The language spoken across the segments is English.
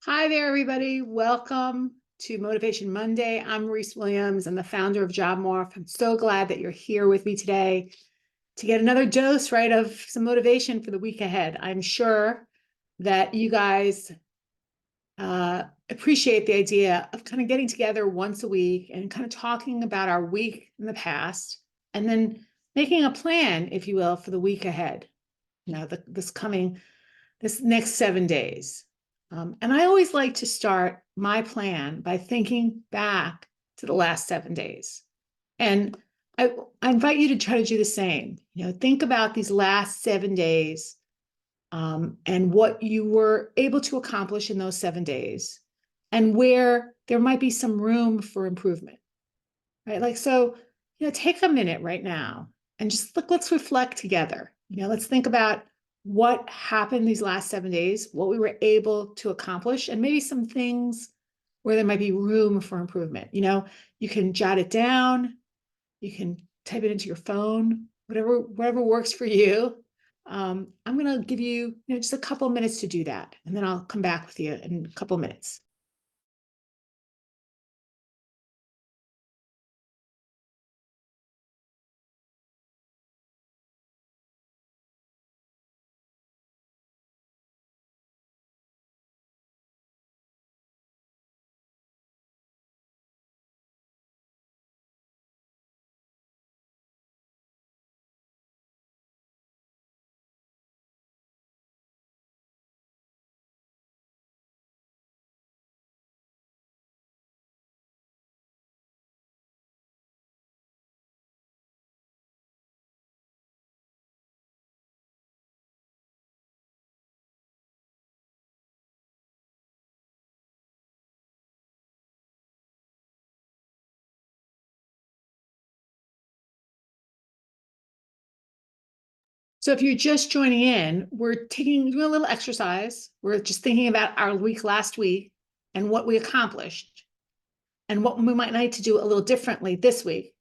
Hi there, everybody. Welcome to Motivation Monday. I'm Reese Williams. I'm the founder of Job Morph. I'm so glad that you're here with me today to get another dose, right, of some motivation for the week ahead. I'm sure that you guys appreciate the idea of kind of getting together once a week and kind of talking about our week in the past and then making a plan, if you will, for the week ahead. This next 7 days. And I always like to start my plan by thinking back to the last 7 days. And I invite you to try to do the same. Think about these last 7 days and what you were able to accomplish in those 7 days and where there might be some room for improvement, right? Take a minute right now and just let's reflect together. Let's think about what happened these last 7 days, what we were able to accomplish, and maybe some things where there might be room for improvement. You can jot it down, you can type it into your phone, whatever works for you. I'm going to give you, just a couple of minutes to do that, and then I'll come back with you in a couple of minutes. So if you're just joining in, we're doing a little exercise. We're just thinking about our week last week and what we accomplished and what we might need to do a little differently this week.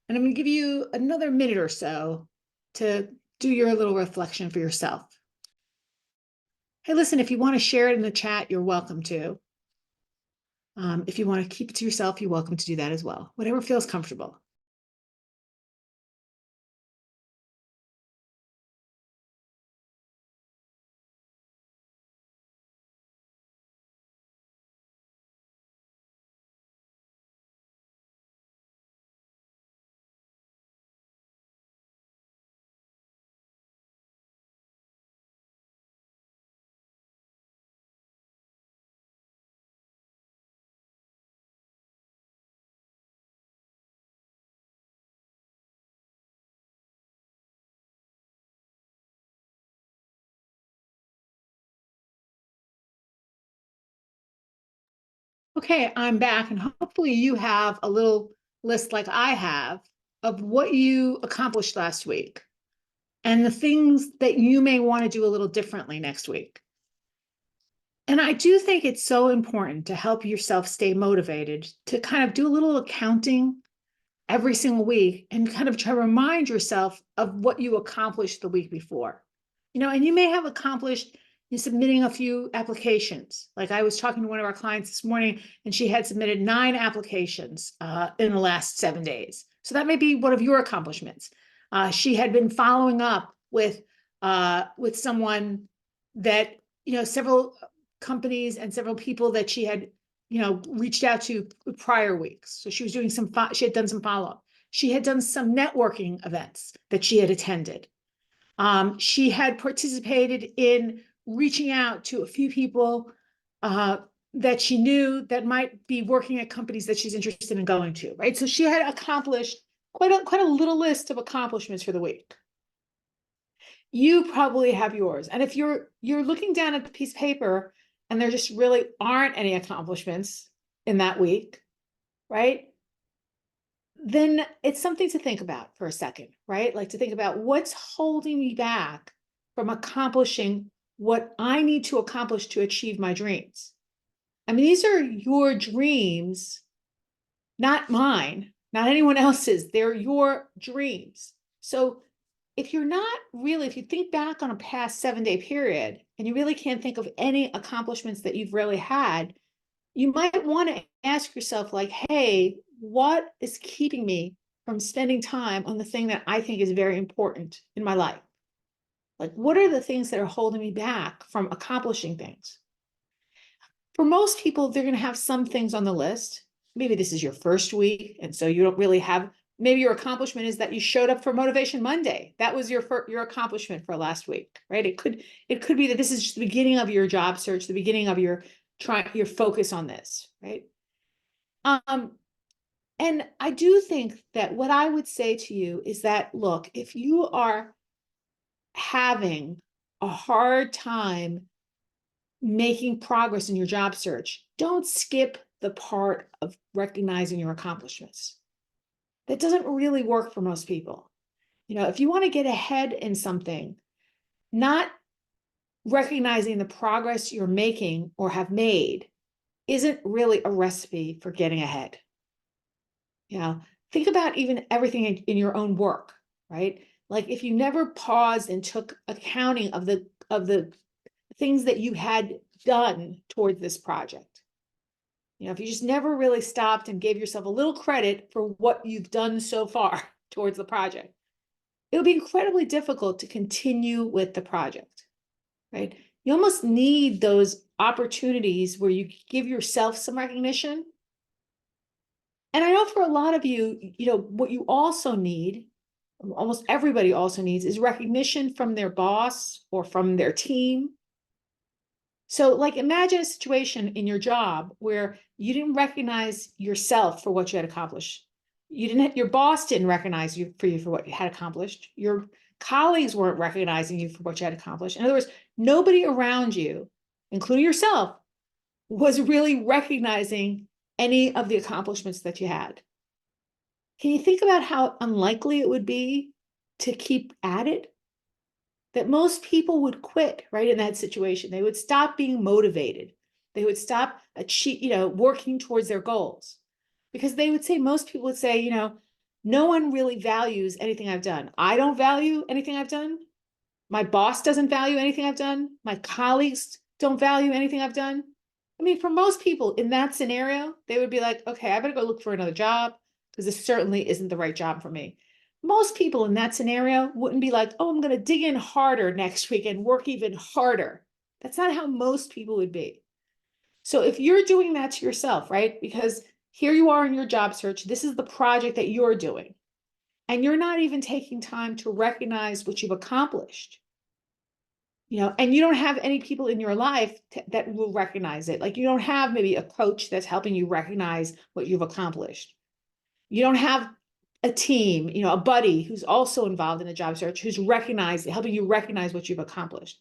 And I'm going to give you another minute or so to do your little reflection for yourself. Hey, listen, if you want to share it in the chat, you're welcome to. If you want to keep it to yourself, you're welcome to do that as well. Whatever feels comfortable. Okay, I'm back, and hopefully you have a little list like I have of what you accomplished last week and the things that you may want to do a little differently next week. And I do think it's so important to help yourself stay motivated to kind of do a little accounting every single week and kind of try to remind yourself of what you accomplished the week before. And you may have accomplished submitting a few applications. Like I was talking to one of our clients this morning, and she had submitted 9 applications in the last 7 days. So that may be one of your accomplishments. She had been following up with someone that, several companies and several people that she had reached out to prior weeks. So she was doing she had done some follow-up. She had done some networking events that she had attended. She had participated in reaching out to a few people that she knew that might be working at companies that she's interested in going to, right? So she had accomplished quite a little list of accomplishments for the week. You probably have yours. And if you're looking down at the piece of paper and there just really aren't any accomplishments in that week, right? Then it's something to think about for a second, right? Like to think about what's holding me back from accomplishing what I need to accomplish to achieve my dreams. I mean, these are your dreams, not mine, not anyone else's. They're your dreams. So if you're not really, if you think back on a past 7-day period and you really can't think of any accomplishments that you've really had, you might want to ask yourself, like, hey, what is keeping me from spending time on the thing that I think is very important in my life? Like, what are the things that are holding me back from accomplishing things? For most people, they're going to have some things on the list. Maybe this is your first week, and so you don't really have, maybe your accomplishment is that you showed up for Motivation Monday. That was your accomplishment for last week, right? It could be that this is just the beginning of your job search, the beginning of your focus on this, right? And I do think that what I would say to you is that, look, if you are having a hard time making progress in your job search, don't skip the part of recognizing your accomplishments. That doesn't really work for most people. If you want to get ahead in something, not recognizing the progress you're making or have made isn't really a recipe for getting ahead. Think about even everything in your own work, right? Like, if you never paused and took accounting of the things that you had done towards this project, if you just never really stopped and gave yourself a little credit for what you've done so far towards the project, it would be incredibly difficult to continue with the project, right? You almost need those opportunities where you give yourself some recognition. And I know for a lot of you, what you also need, almost everybody also needs, is recognition from their boss or from their team. So, like, imagine a situation in your job where you didn't recognize yourself for what you had accomplished. Your boss didn't recognize you for what you had accomplished. Your colleagues weren't recognizing you for what you had accomplished. In other words, nobody around you, including yourself, was really recognizing any of the accomplishments that you had. Can you think about how unlikely it would be to keep at it? That most people would quit right in that situation. They would stop being motivated. They would stop working towards their goals, because they would say, most people would say, no one really values anything I've done. I don't value anything I've done. My boss doesn't value anything I've done. My colleagues don't value anything I've done. I mean, for most people in that scenario, they would be like, okay, I better go look for another job, because this certainly isn't the right job for me. Most people in that scenario wouldn't be like, oh, I'm going to dig in harder next week and work even harder. That's not how most people would be. So if you're doing that to yourself, right? Because here you are in your job search, this is the project that you're doing, and you're not even taking time to recognize what you've accomplished, and you don't have any people in your life that will recognize it. Like, you don't have maybe a coach that's helping you recognize what you've accomplished. You don't have a team, a buddy who's also involved in the job search, who's helping you recognize what you've accomplished.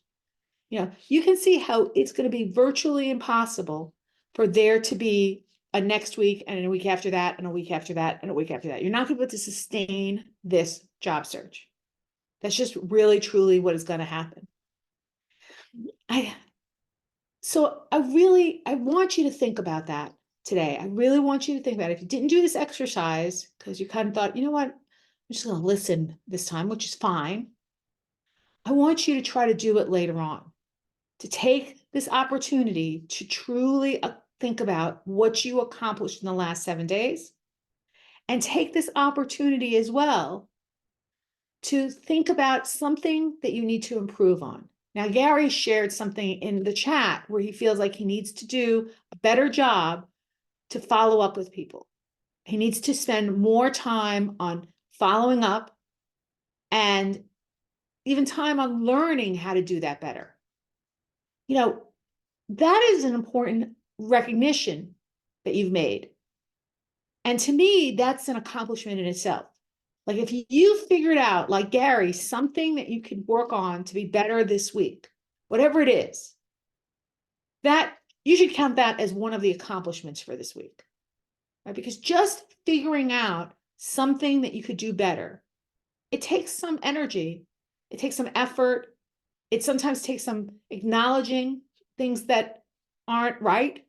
You can see how it's going to be virtually impossible for there to be a next week and a week after that and a week after that and a week after that. You're not going to be able to sustain this job search. That's just really, truly what is going to happen. So I want you to think about that today. I really want you to think about it. If you didn't do this exercise because you kind of thought, you know what, I'm just going to listen this time, which is fine. I want you to try to do it later on, to take this opportunity to truly think about what you accomplished in the last 7 days, and take this opportunity as well to think about something that you need to improve on. Now, Gary shared something in the chat where he feels like he needs to do a better job to follow up with people. He needs to spend more time on following up, and even time on learning how to do that better. That is an important recognition that you've made. And to me, that's an accomplishment in itself. Like, if you figured out, like Gary, something that you could work on to be better this week, whatever it is, that you should count that as one of the accomplishments for this week, right? Because just figuring out something that you could do better, it takes some energy, it takes some effort, it sometimes takes some acknowledging things that aren't right.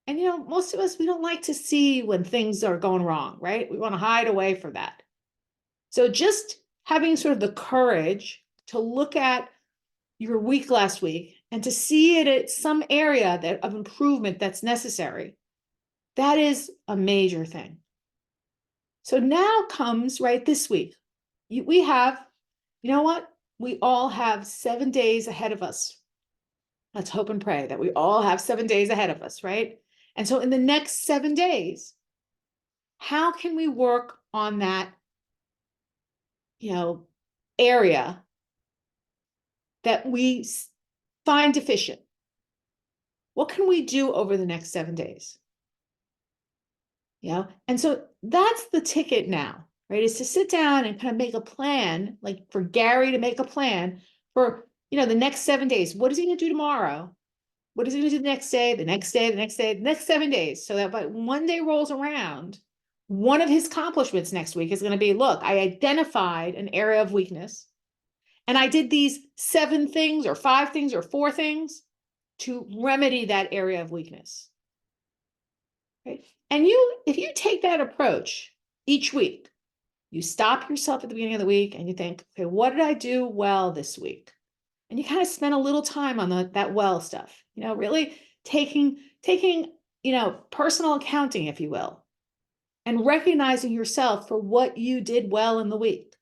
And most of us, we don't like to see when things are going wrong, right? We want to hide away from that. So just having sort of the courage to look at your week last week and to see it at some area of improvement that's necessary, that is a major thing. So now comes, right, this week. We have, you know what? We all have 7 days ahead of us. Let's hope and pray that we all have 7 days ahead of us, right? And so in the next 7 days, how can we work on that, area that we find deficient? What can we do over the next 7 days? And so that's the ticket now, right? Is to sit down and kind of make a plan, like for Gary to make a plan for, the next 7 days. What is he going to do tomorrow? What is he going to do the next day, the next day, the next day, the next 7 days? So that by one day rolls around, one of his accomplishments next week is going to be, look, I identified an area of weakness and I did these 7 things or 5 things or 4 things to remedy that area of weakness. Right? And if you take that approach each week, you stop yourself at the beginning of the week and you think, okay, what did I do well this week? And you kind of spend a little time on that well stuff, really taking, personal accounting, if you will, and recognizing yourself for what you did well in the week.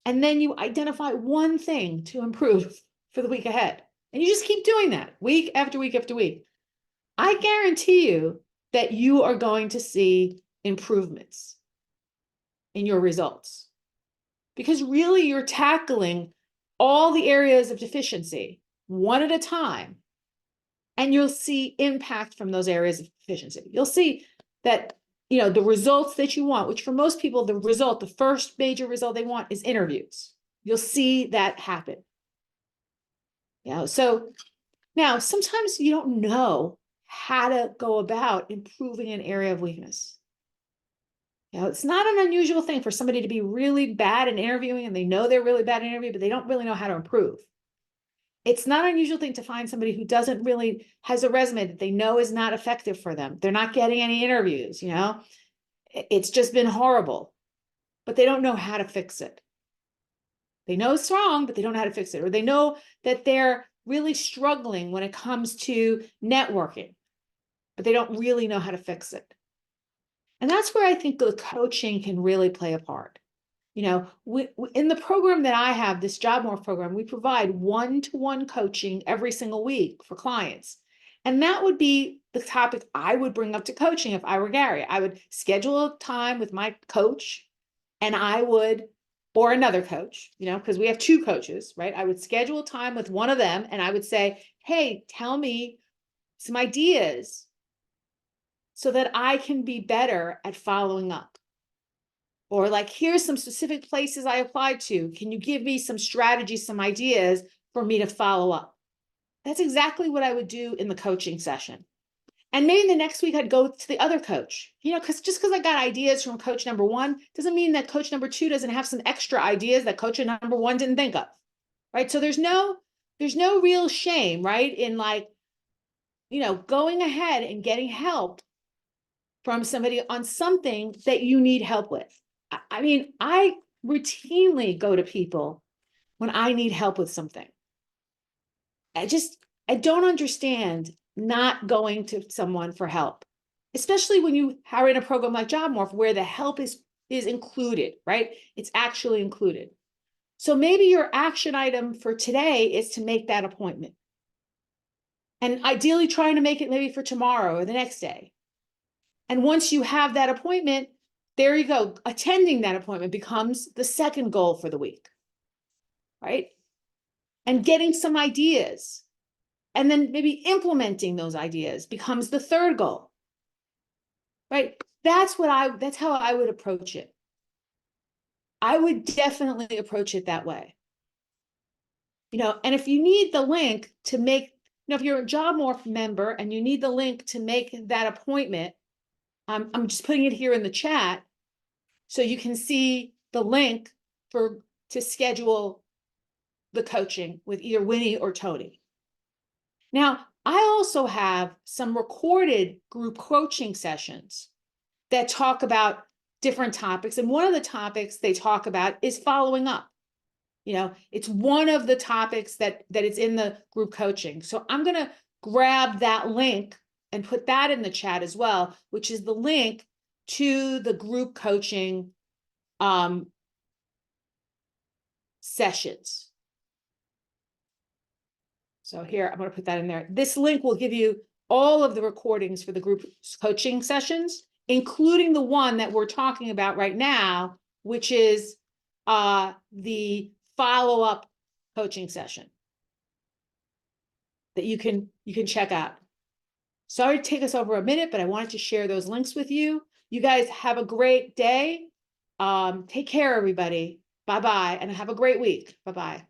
And then you identify one thing to improve for the week ahead. And you just keep doing that week after week after week. I guarantee you that you are going to see improvements in your results, because really you're tackling all the areas of deficiency one at a time, and you'll see impact from those areas of deficiency. You'll see that, the results that you want, which for most people, the first major result they want is interviews. You'll see that happen. So now sometimes you don't know how to go about improving an area of weakness. It's not an unusual thing for somebody to be really bad in interviewing and they know they're really bad in interview, but they don't really know how to improve. It's not an unusual thing to find somebody who doesn't really has a resume that they know is not effective for them. They're not getting any interviews, It's just been horrible, but they don't know how to fix it. They know it's wrong, but they don't know how to fix it. Or they know that they're really struggling when it comes to networking, but they don't really know how to fix it. And that's where I think the coaching can really play a part. In the program that I have, this Job Morph program, we provide one-to-one coaching every single week for clients. And that would be the topic I would bring up to coaching if I were Gary. I would schedule a time with my coach and or another coach, because we have 2 coaches, right? I would schedule a time with one of them and I would say, hey, tell me some ideas so that I can be better at following up. Or like, here's some specific places I applied to. Can you give me some strategies, some ideas for me to follow up? That's exactly what I would do in the coaching session. And maybe the next week I'd go to the other coach, because I got ideas from coach number 1 doesn't mean that coach number 2 doesn't have some extra ideas that coach number 1 didn't think of, right? So there's no real shame, right? In going ahead and getting help from somebody on something that you need help with. I mean, I routinely go to people when I need help with something. I don't understand not going to someone for help, especially when you are in a program like Job Morph where the help is included, right? It's actually included. So maybe your action item for today is to make that appointment. And ideally trying to make it maybe for tomorrow or the next day. And once you have that appointment, there you go. Attending that appointment becomes the second goal for the week, right? And getting some ideas and then maybe implementing those ideas becomes the third goal, right? That's how I would approach it. I would definitely approach it that way. And if you need the link to make, if you're a Job Morph member and you need the link to make that appointment, I'm just putting it here in the chat so you can see the link to schedule the coaching with either Winnie or Tony. Now, I also have some recorded group coaching sessions that talk about different topics. And one of the topics they talk about is following up. It's one of the topics that it's in the group coaching. So I'm going to grab that link and put that in the chat as well, which is the link to the group coaching sessions. So here, I'm going to put that in there. This link will give you all of the recordings for the group coaching sessions, including the one that we're talking about right now, which is the follow-up coaching session that you can check out. Sorry to take us over a minute, but I wanted to share those links with you. You guys have a great day. Take care, everybody. Bye-bye, and have a great week. Bye-bye.